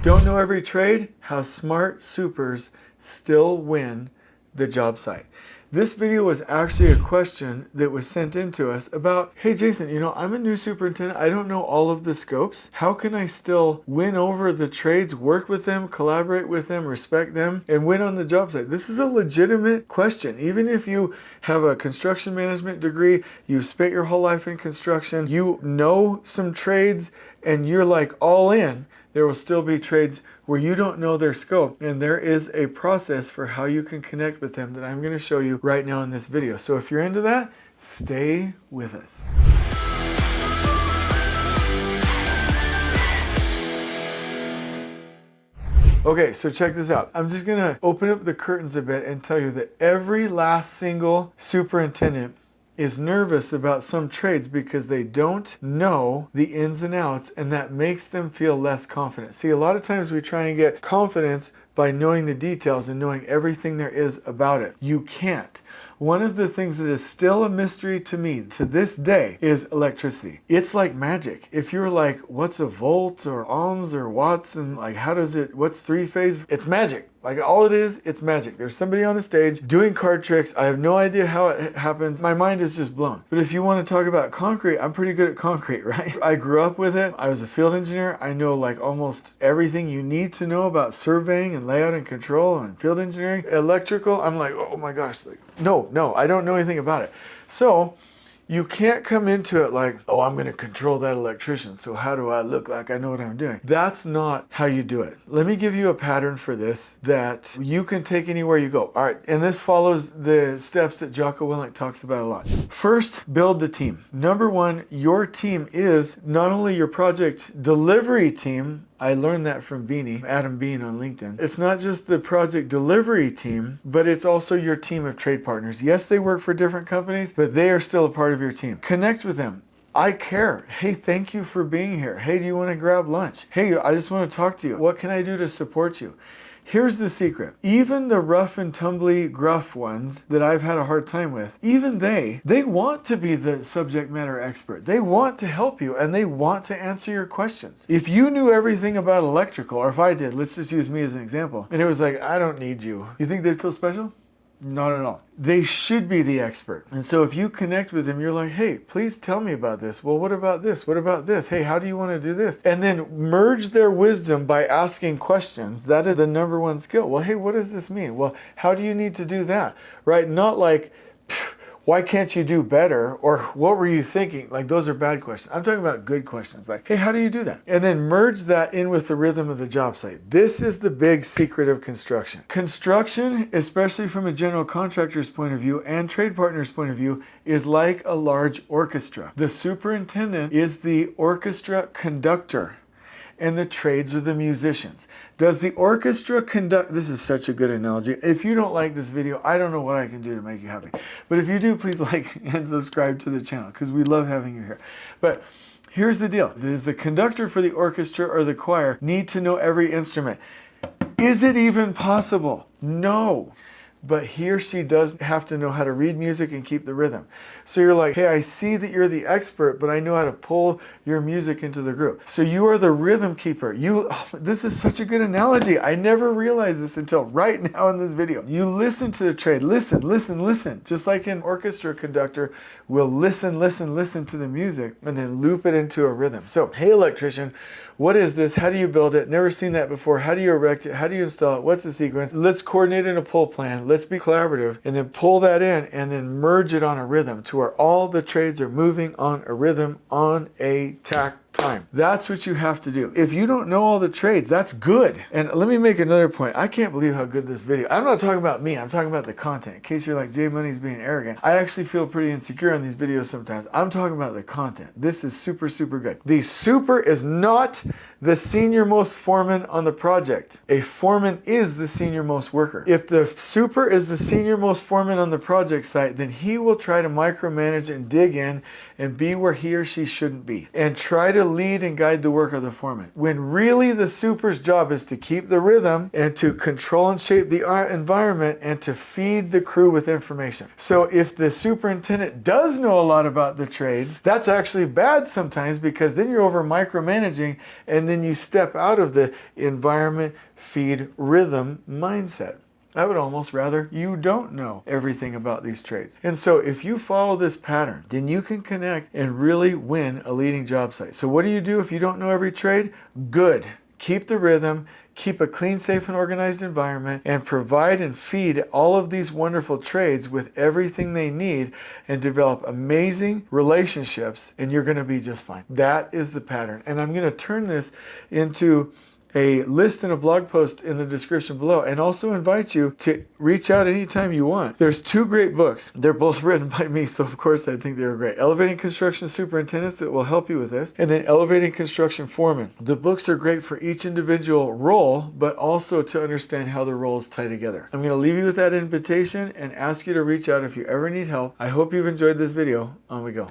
Don't know every trade? How smart supers still win the job site. This video was actually a question that was sent in to us about, hey Jason, I'm a new superintendent. I don't know all of the scopes. How can I still win over the trades, work with them, collaborate with them, respect them, and win on the job site? This is a legitimate question. Even if you have a construction management degree, you've spent your whole life in construction, you know some trades, and you're like all in, there will still be trades where you don't know their scope, and there is a process for how you can connect with them that I'm going to show you right now in this video. So if you're into that, stay with us. Okay, so check this out. I'm just going to open up the curtains a bit and tell you that every last single superintendent is nervous about some trades because they don't know the ins and outs, and that makes them feel less confident. See, a lot of times we try and get confidence by knowing the details and knowing everything there is about it. You can't. One of the things that is still a mystery to me to this day is electricity. It's like magic. If you're like, what's a volt or ohms or watts, and like, what's three-phase? It's magic. Like, all it is, it's magic. There's somebody on the stage doing card tricks. I have no idea how it happens. My mind is just blown. But if you want to talk about concrete, I'm pretty good at concrete, right? I grew up with it. I was a field engineer. I know like almost everything you need to know about surveying and layout and control and field engineering. Electrical, I'm like, oh my gosh, like, no, I don't know anything about it. So you can't come into it like, oh, I'm going to control that electrician, so how do I look like I know what I'm doing? That's not how you do it. Let me give you a pattern for this that you can take anywhere you go. All right, and this follows the steps that Jocko Willink talks about a lot. First, build the team. Number one, your team is not only your project delivery team. I learned that from Beanie, Adam Bean on LinkedIn. It's not just the project delivery team, but it's also your team of trade partners. Yes, they work for different companies, but they are still a part of your team. Connect with them. I care. Hey, thank you for being here. Hey, do you want to grab lunch? Hey, I just want to talk to you. What can I do to support you? Here's the secret. Even the rough and tumbly gruff ones that I've had a hard time with, even they want to be the subject matter expert. They want to help you and they want to answer your questions. If you knew everything about electrical, or if I did, let's just use me as an example, and it was like, I don't need you. You think they'd feel special? Not at all. They should be the expert. And so if you connect with them, you're like, hey, please tell me about this. Well, what about this? What about this? Hey, how do you want to do this? And then merge their wisdom by asking questions. That is the number one skill. Well, hey, what does this mean? Well, how do you need to do that? Right? Not like, why can't you do better? Or what were you thinking? Like, those are bad questions. I'm talking about good questions. Like, hey, how do you do that? And then merge that in with the rhythm of the job site. This is the big secret of construction. Construction, especially from a general contractor's point of view and trade partner's point of view, is like a large orchestra. The superintendent is the orchestra conductor, and the trades are the musicians. Does the orchestra conduct? This is such a good analogy. If you don't like this video, I don't know what I can do to make you happy. But if you do, please like and subscribe to the channel because we love having you here. But here's the deal. Does the conductor for the orchestra or the choir need to know every instrument? Is it even possible? No. But he or she does have to know how to read music and keep the rhythm. So you're like, hey, I see that you're the expert, but I know how to pull your music into the group. So you are the rhythm keeper. This is such a good analogy. I never realized this until right now in this video. You listen to the trade. Listen, listen, listen. Just like an orchestra conductor will listen, listen, listen to the music and then loop it into a rhythm. So, hey, electrician, what is this? How do you build it? Never seen that before. How do you erect it? How do you install it? What's the sequence? Let's coordinate in a pull plan. Let's be collaborative and then pull that in and then merge it on a rhythm to where all the trades are moving on a rhythm on a tack time. That's what you have to do. If you don't know all the trades, that's good. And let me make another point. I can't believe how good this video. I'm not talking about me. I'm talking about the content. In case you're like, Jay Money's being arrogant. I actually feel pretty insecure on these videos sometimes. I'm talking about the content. This is super, super good. The super is not the senior most foreman on the project. A foreman is the senior most worker. If the super is the senior most foreman on the project site, then he will try to micromanage and dig in and be where he or she shouldn't be, and try to lead and guide the work of the foreman, when really the super's job is to keep the rhythm and to control and shape the environment and to feed the crew with information. So if the superintendent does know a lot about the trades, that's actually bad sometimes, because then you're over micromanaging and then you step out of the environment, feed, rhythm mindset. I would almost rather you don't know everything about these trades. And so if you follow this pattern, then you can connect and really win a leading job site. So what do you do if you don't know every trade? Good. Keep the rhythm, keep a clean, safe, and organized environment, and provide and feed all of these wonderful trades with everything they need, and develop amazing relationships, and you're going to be just fine. That is the pattern. And I'm going to turn this into a list and a blog post in the description below, and also invite you to reach out anytime you want. There's 2 great books. They're both written by me, so of course I think they were great. Elevating Construction Superintendents, that will help you with this, and then Elevating Construction Foremen. The books are great for each individual role, but also to understand how the roles tie together. I'm going to leave you with that invitation and ask you to reach out if you ever need help. I hope you've enjoyed this video. On we go.